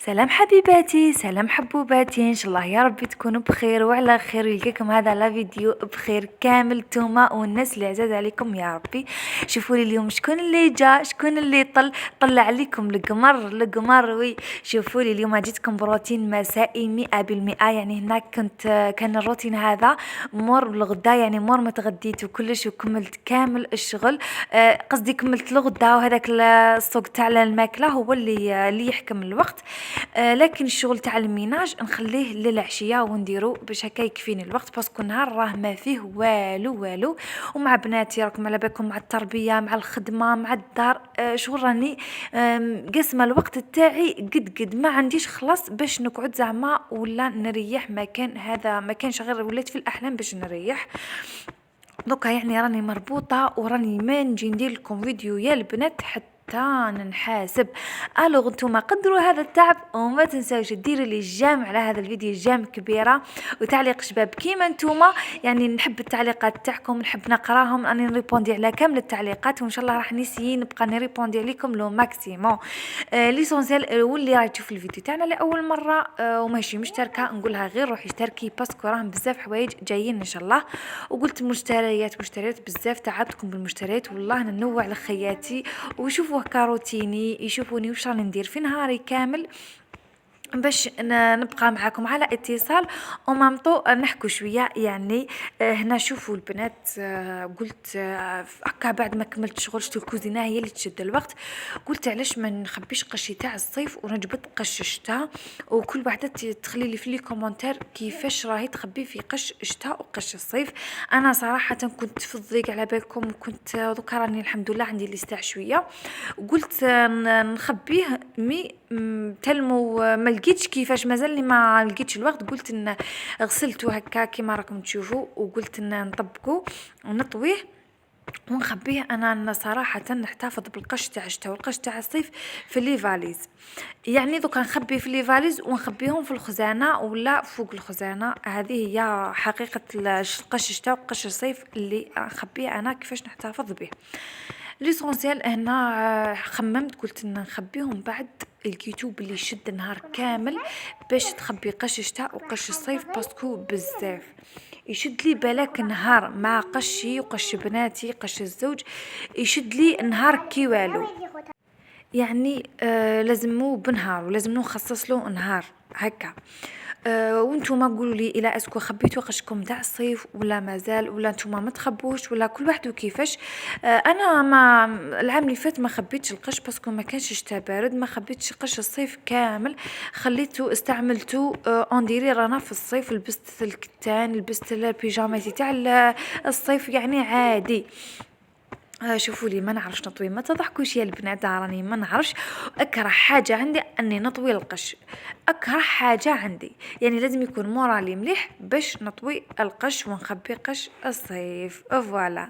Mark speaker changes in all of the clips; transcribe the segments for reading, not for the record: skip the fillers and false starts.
Speaker 1: سلام حبيباتي، سلام حبوباتي، ان شاء الله يا ربي تكونوا بخير وعلى خير ويلقاكم هذا لا فيديو بخير كامل نتوما والناس اللي عزاز عليكم يا ربي. شوفوا لي اليوم شكون اللي جا، شكون اللي طلع عليكم القمر وي. شوفوا لي اليوم جيتكم بروتين مسائي 100%. يعني هناك كان الروتين هذا مور الغدا، يعني مور ما تغديت وكلش وكملت كامل الشغل. قصدي كملت الغدا، وهذاك السوق تاع الماكله هو اللي يحكم الوقت. لكن الشغل تاع الميناج نخليه للعشيه ونديرو باش هكا يكفيني الوقت، باسكو النهار راه ما فيه والو. ومع بناتي راكم على بالكم، مع التربيه مع الخدمه مع الدار، شغل راني قسمه الوقت تاعي قد ما عنديش خلاص باش نقعد زعما ولا نريح. ما كانش غير وليت في الاحلام باش نريح. دوكا يعني راني مربوطه وراني ما نجي ندير لكم فيديو يا البنات حتى نحاسب. الوغ نتوما قدروا هذا التعب، وما تنساوش ديروا لي جام على هذا الفيديو جام كبيره وتعليق شباب كيما نتوما. يعني نحب التعليقات تاعكم، نحب نقراهم، اني نريبوندي على كامل التعليقات، وان شاء الله راح نسيي نبقى نريبوندي عليكم لو ماكسيموم. ليسونسيال واللي راهي تشوف الفيديو تاعنا لاول مره وماشي مشتركه، نقولها غير روحي اشتركي، باسكو راهم بزاف حوايج جايين ان شاء الله. وقلت مشتريات بزاف، تعبتكم بالمشتريات والله ننوع لخياتي ويشوفوا كاروتيني، يشوفوني واش راني ندير في نهاري كامل باش نبقى معاكم على اتصال ومامطو نحكوا شويه. يعني هنا شوفوا البنات، قلت هكا بعد ما كملت شغل شتو الكوزينه هي اللي تشد الوقت، قلت علاش ما نخبيش قشي تاع الصيف ونجبد قش الشتاء، وكل وحده تخلي لي في لي كومونتير كيفاش راهي تخبي في قش الشتاء وقش الصيف. انا صراحه كنت في الضيق على بالكم، كنت دوكا راني الحمد لله عندي ليستاع شويه، وقلت نخبيه تلمو ما لقيتش كيفاش، مازال ما لقيتش الوقت. قلت ان غسلته هكا كيما راكم تشوفوا، وقلت ان نطبقه ونطويه ونخبيه. انا صراحه نحتفظ بالقش تاع الشتاء والقش تاع الصيف في لي فاليز. يعني دوكا نخبي في لي فاليز ونخبيهم في الخزانه ولا فوق الخزانه. هذه هي حقيقه قش الشتاء وقش الصيف اللي نخبيه انا كيفاش نحتفظ به. ليسونسيال هنا خممت قلت ان نخبيهم بعد الكيتوب اللي يشد نهار كامل باش تخبي قش الشتاء وقش الصيف، باسكو بزاف يشد لي بالك نهار مع قشي وقش بناتي قش الزوج، يشد لي نهار كي والو. يعني لازم بنهار ولازم نخصص له نهار هكا. وانتوما قولوا لي الى اسكو خبيتوا قشكم تاع الصيف ولا مازال، ولا نتوما ما تخبوش، ولا كل واحد وكيفاش. انا ما العام اللي فات ما خبيتش القش باسكو ما كانش شتا بارد، ما خبيتش قش الصيف كامل، خليته استعملته انديري رانا في الصيف، لبست الكتان، لبست البيجامات تاع الصيف يعني عادي. شوفوا لي ما نعرفش نطوي، ما تضحكوش يا البنات، راني ما نعرفش. اكره حاجه عندي اني نطوي القش، اكره حاجه عندي، يعني لازم يكون مورالي مليح باش نطوي القش ونخبي قش الصيف. فوالا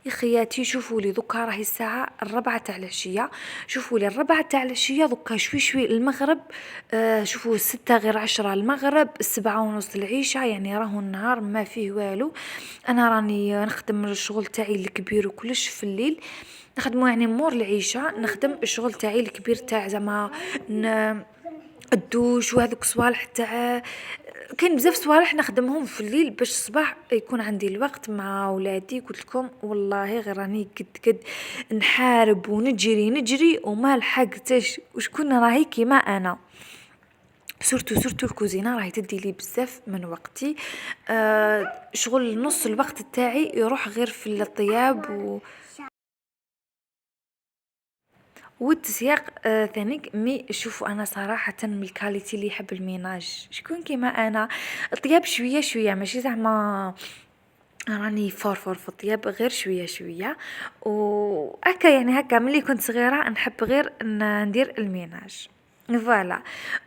Speaker 1: يا خياتي، شوفوا لي دوكا راهي الساعه 4 تاع العشيه، شوفوا لي 4 تاع العشيه دوكا شوي المغرب. شوفوا 6 غير 10 المغرب، 7 ونص العشاء، يعني راهو النهار ما فيه والو. انا راني نخدم الشغل تاعي الكبير وكلش في الليل نخدمو، يعني مور العشاء نخدم الشغل تاعي الكبير تاع زعما الدوش وهذوك صوالح تاع، كاين بزاف صوالح نخدمهم في الليل باش الصباح يكون عندي الوقت مع ولادي. قلت لكم والله غير راني قد نحارب ونجري وما لحقتش، وشكون راهي كيما انا. سورتو الكوزينه راهي تدي لي بزاف من وقتي. شغل نص الوقت تاعي يروح غير في الطياب والتسياق. ثانيك مي شوفوا انا صراحه من الكاليتي اللي يحب الميناج شكون كيما انا. الطياب شويه ماشي زعما راني فور في الطياب، غير شويه وهكا. يعني هكا ملي كنت صغيره نحب غير ندير الميناج. فوالا.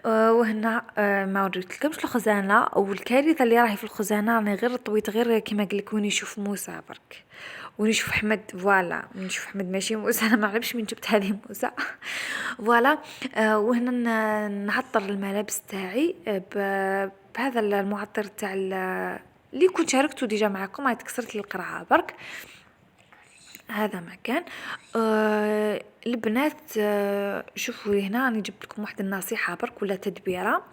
Speaker 1: وهنا ما وريتلكمش الخزانه، والكارثه اللي راهي في الخزانه راني غير طويت غير كيما قال لك وين يشوف موسى برك ونشوف احمد. فوالا نشوف احمد ماشي موسى، انا ما عرفش من جبت هذه موسى. فوالا. وهنا نعطر الملابس تاعي بهذا المعطر تاع اللي كنت شاركته ديجا معكم، هاي تكسرت لي القرعه برك. هذا ما كان. البنات، شوفوا هنا راني جبت لكم واحد النصيحة برك ولا تدبيرة.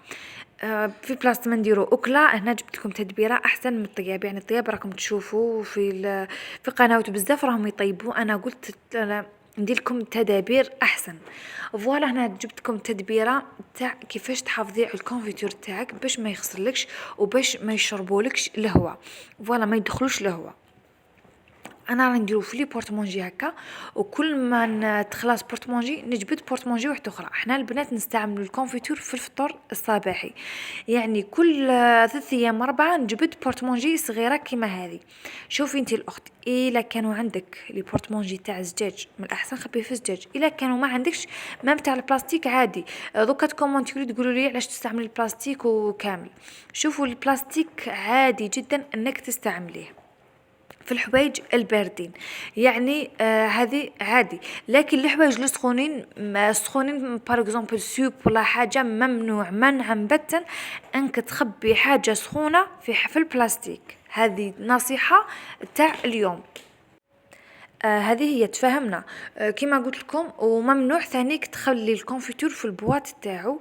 Speaker 1: في بلاصة ما نديرو أكلة، هنا جبت لكم تدبيرة أحسن من الطياب. يعني الطياب راكم تشوفوا في قنوات بزاف راهم يطيبوا، أنا قلت لا، ندير لكم تدابير أحسن. فوالا هنا جبت لكم تدبيرة تاع كيفاش تحافظي على الكونفيتور تاعك باش ما يخسرلكش وباش ما يشربولكش الهواء، فوالا ما يدخلوش الهواء. انا راه نديرو في لي بورتمونجي هكا، وكل ما تخلص بورتمونجي نجبد بورتمونجي واحده اخرى. احنا البنات نستعملوا الكونفيتور في الفطور الصباحي، يعني كل 3 ايام 4 نجبد بورتمونجي صغيره كيما هذه. شوفي انت الاخت، الا كانوا عندك لي بورتمونجي تاع الزجاج من الاحسن خبيه في الزجاج، الا كانوا ما عندكش مام تاع البلاستيك عادي. دوكا تكومونتيو تقولوا لي علاش تستعملي البلاستيك وكامل. شوفوا البلاستيك عادي جدا انك تستعمليه في الحوايج الباردين، يعني هذه عادي. لكن الحوايج السخونين سخونين باغ اكزومبل سوب ولا حاجه، ممنوع منعا باتا انك تخبي حاجه سخونه في البلاستيك. هذه نصيحه تاع اليوم. هذه هي تفهمنا. كما قلت لكم، وممنوع ثانيك تخلي الكونفيتور في البواط تاعو.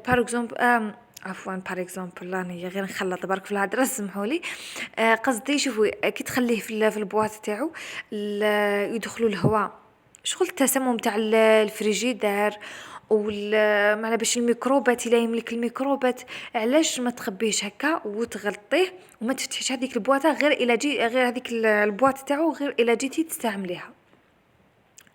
Speaker 1: بار اكزومبل عفوا بار اكزومبل راني غير نخلط برك في الهضره، سمحوا لي. قصدي شوفوا كي تخليه في البواط تاعو يدخلوا الهواء، شغل التسمم تاع الفريجيدار ولا باش الميكروبات الا يملك الميكروبات. علاش ما تخبيش هكا وتغلطيه وما تفتحيش هذيك البواطه غير الا جي غير هذيك البواط تاعو غير الا جيتي تستعمليها.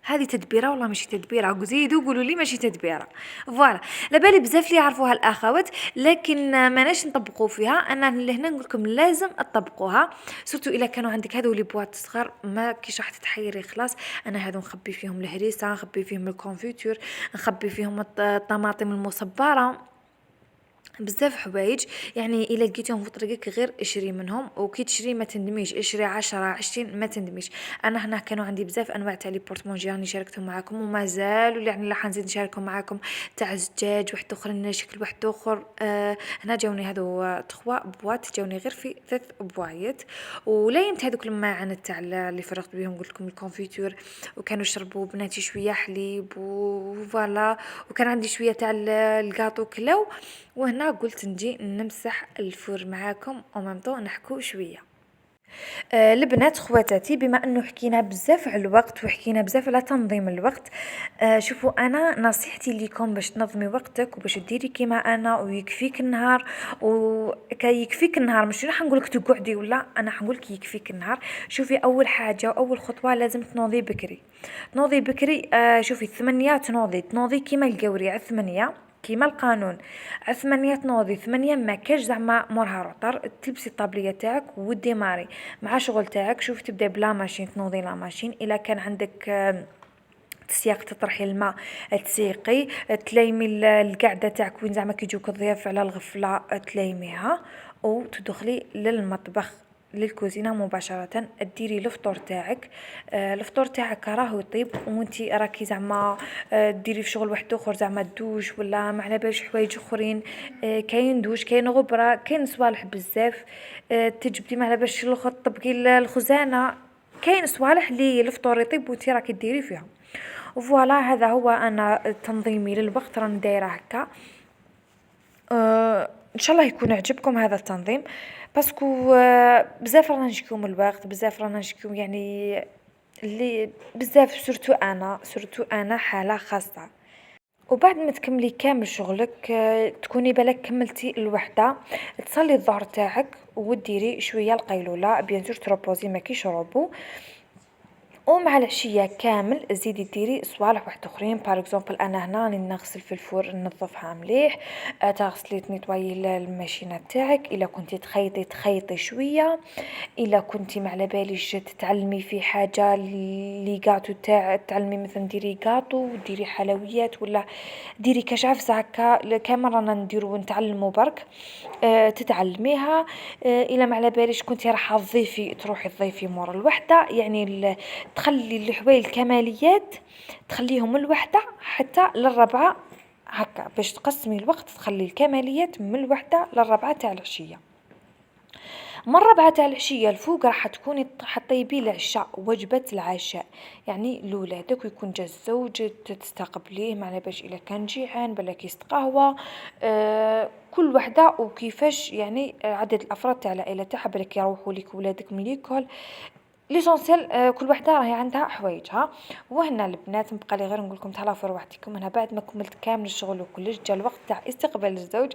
Speaker 1: هذه تدبيره والله ماشي تدبيره، زيدوا قولوا لي ماشي تدبيره. فوالا لبالي بزاف اللي يعرفوها الاخوات، لكن ماناش نطبقوا فيها. انا لهنا نقول لكم لازم تطبقوها، سورتو الا كانوا عندك هذو لي بواط صغار ما كيش راح تتحيري خلاص. انا هذو نخبي فيهم الهريسه، نخبي فيهم الكونفيتور، نخبي فيهم الطماطم المصبره، بزاف حوايج. يعني الا لقيتيهم في طريقك غير اشري منهم، وكي تشري ما تندميش، اشري 10 20 ما تندميش. انا هنا كانوا عندي بزاف انواع تاع لي بورتمونجي راني شاركتهم معاكم وما زالوا، يعني راح نزيد نشاركهم معاكم تاع الزجاج واحد اخر شكل واحد اخر. هنا جاوني هذو 3 بواط، جاوني غير في 3 بوايط. وليمت هذوك الماعن تاع اللي فرغت بهم قلت لكم الكونفيتور، وكانوا يشربوا بناتي شويه حليب وفوالا، وكان عندي شويه تاع الكاطو كلاو. وهنا قلت نجي نمسح الفور معاكم ومامطو نحكو شويه. البنات خواتاتي، بما انه حكينا بزاف على الوقت وحكينا بزاف على تنظيم الوقت، شوفوا انا نصيحتي ليكم باش تنظمي وقتك وباش ديري كيما انا ويكفيك النهار. وكيكفيك النهار مش راح نقولك تقعدي ولا، انا حنقولك يكفيك النهار. شوفي اول حاجه واول خطوه لازم تنوضي بكري. تنوضي بكري. شوفي 8 تنوضي كيما القوري على 8 كيما القانون. على 8 تنوضي 8، ما كاش زعما مورها روطار. تلبسي الطابليه تاعك وديماري مع شغل تاعك. شوف تبدا بلا ماشين، تنوضي لا ماشين. الا كان عندك تسياق تطرحي الماء تسيقي، تلايمي القعده تاعك وين زعما كيجوك الضياف على الغفله تلايميها، وتدخلي للمطبخ للكوزينه مباشره ديري الفطور تاعك. الفطور تاعك راهو يطيب وانتي راكي زعما ديري في شغل واحد اخر، زعما الدوش ولا ما على بالش حوايج اخرين. كاين دوش، كاين غبره، كاين صوالح بزاف. تجبدي ما على بالش طبقي الخزانه. كاين صوالح اللي الفطور يطيب وانتي راكي ديري فيها. فوالا هذا هو انا تنظيمي للوقت، راني دايره هكا. ان شاء الله يكون عجبكم هذا التنظيم، باسكو بزاف رانا نشكيو من الوقت، بزاف رانا نشكيو يعني اللي بزاف، سورتو انا حاله خاصه. وبعد ما تكملي كامل شغلك، تكوني بالك كملتي الوحده، تصلي الظهر تاعك وديري شويه القيلوله بيان سور تروبوزي ما كيشربوا. ومع العشيه كامل زيدي ديري صوالح واحد اخرين. بار اكزومبل انا هنا راني نغسل في الفور نظفها مليح. تغسلي تنيطوايي الماشينه تاعك. الا كنتي تخيطي شويه. الا كنتي ما على باليش تتعلمي في حاجه لي غاتو تاع تعلمي مثلا ديري غاتو وديري حلويات ولا ديري كشعفسه هكا كما رانا نديرو ونتعلموا برك. تتعلميها. الا ما على باليش كنتي راح تضيفي تروحي تضيفي مور الوحده، يعني تخلي الحوايج الكماليات تخليهم الوحده حتى للربعه هكا، باش تقسمي الوقت تخلي الكماليات من الوحده للربعه تاع العشيه. مرة بعد العشية الفوق راح تكوني حطيبي العشاء، وجبة العشاء يعني لولادك، ويكون جا الزوج تستقبليه معنا باش إلا كان جيعان بلا كيس قهوة. كل وحدة وكيفاش يعني عدد الأفراد تاع العائلة تاعها بالك يروحوا ليك ولادك من ليكول. ليسونسيال كل وحده راهي عندها حوايجها. وهنا البنات نبقى لي غير نقول لكم تهلاو في روحتكم. انا بعد ما كملت كامل الشغل وكلش جا الوقت تاع استقبال الزوج.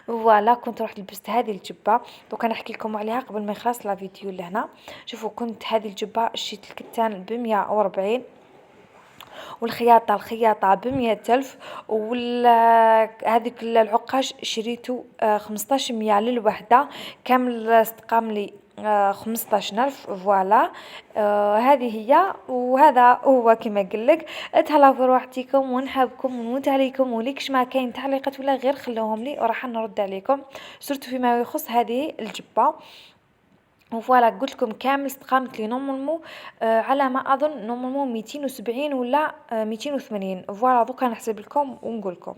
Speaker 1: فوالا كنت رحت لبست هذه الجبه، دوكا نحكي لكم عليها قبل ما يخلص لا فيديو لهنا. شوفوا كنت هذه الجبه شريت الكتان ب 140، الخياطة ب100 ألف، هذيك العقاش شريته 15 100 للوحدة، كامل استقام لي 15 ألف. فوالا هذه هي، وهذا هو كما قلك. تهلاو في روحتكم ونحبكم ونموت عليكم، وليكش ما كاين تعليقات ولا غير خلوهم لي وراح نرد عليكم، سورتو فيما يخص هذه الجبة. وفوالا قلت لكم كامل استقامت لي نورمالمون على ما اظن نورمالمون 270 ولا 280. فوالا دوكا نحسب لكم ونقول لكم.